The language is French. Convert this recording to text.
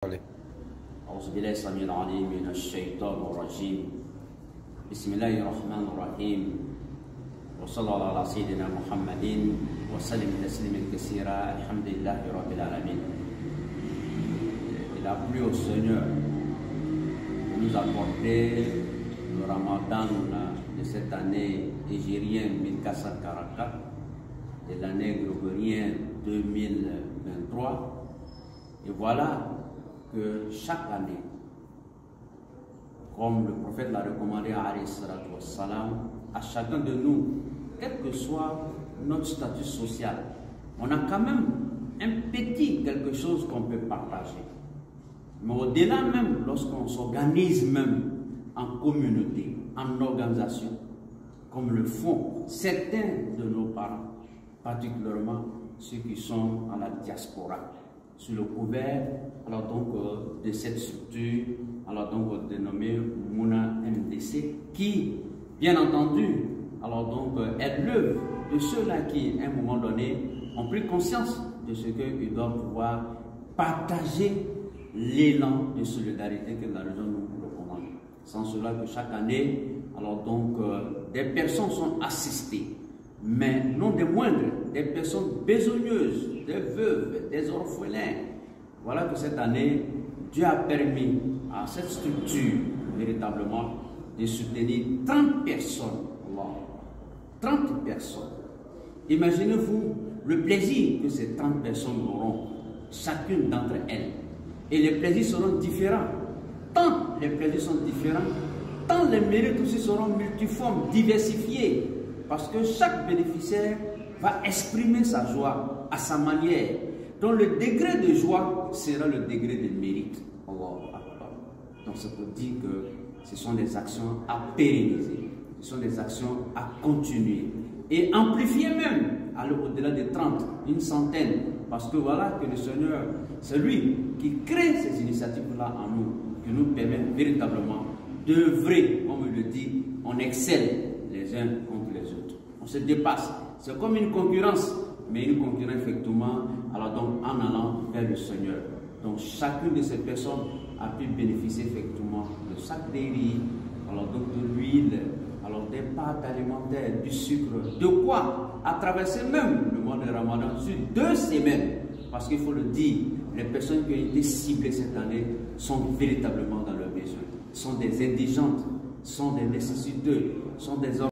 عليه. أعوذ بالله السميع العليم من الشيطان الرجيم. بسم الله الرحمن الرحيم. وصلى الله على سيدنا محمد وسلم تسليما كثيرا. الحمد لله رب العالمين. Il a plu au Seigneur de nous accorder le Ramadan de cette année hégérienne 1444 de l'année grégorienne 2023. Et voilà que chaque année, comme le prophète l'a recommandé à chacun de nous, quel que soit notre statut social, on a quand même un petit quelque chose qu'on peut partager. Mais au-delà même, lorsqu'on s'organise même en communauté, en organisation, comme le font certains de nos parents, particulièrement ceux qui sont à la diaspora, sur le couvert de cette structure, dénommée Mouna MDC, qui, bien entendu, est l'œuvre de ceux-là qui, à un moment donné, ont pris conscience de ce qu'ils doivent pouvoir partager l'élan de solidarité que la religion nous recommande. Sans cela que chaque année, des personnes sont assistées, mais non des moindres, des personnes besogneuses, des veuves, des orphelins. Voilà que cette année, Dieu a permis à cette structure, véritablement, de soutenir 30 personnes. 30 personnes. Imaginez-vous le plaisir que ces 30 personnes auront, chacune d'entre elles. Et les plaisirs seront différents. Tant les plaisirs sont différents, tant les mérites aussi seront multiformes, diversifiés. Parce que chaque bénéficiaire va exprimer sa joie à sa manière. Donc le degré de joie sera le degré de mérite. Donc ça peut dire que ce sont des actions à pérenniser. Ce sont des actions à continuer. Et amplifier même, aller au-delà de 30, une centaine. Parce que voilà que le Seigneur, c'est lui qui crée ces initiatives-là en nous, qui nous permet véritablement d'œuvrer, comme il le dit, on excelle les uns contre les autres. On se dépasse. C'est comme une concurrence, mais une concurrence effectivement en allant vers le Seigneur. Donc chacune de ces personnes a pu bénéficier effectivement de sac de riz, de l'huile, des pâtes alimentaires, du sucre, de quoi à traverser même le mois de Ramadan sur 2 semaines. Parce qu'il faut le dire, les personnes qui ont été ciblées cette année sont véritablement dans leurs besoins. Sont des indigentes, sont des nécessiteux, sont des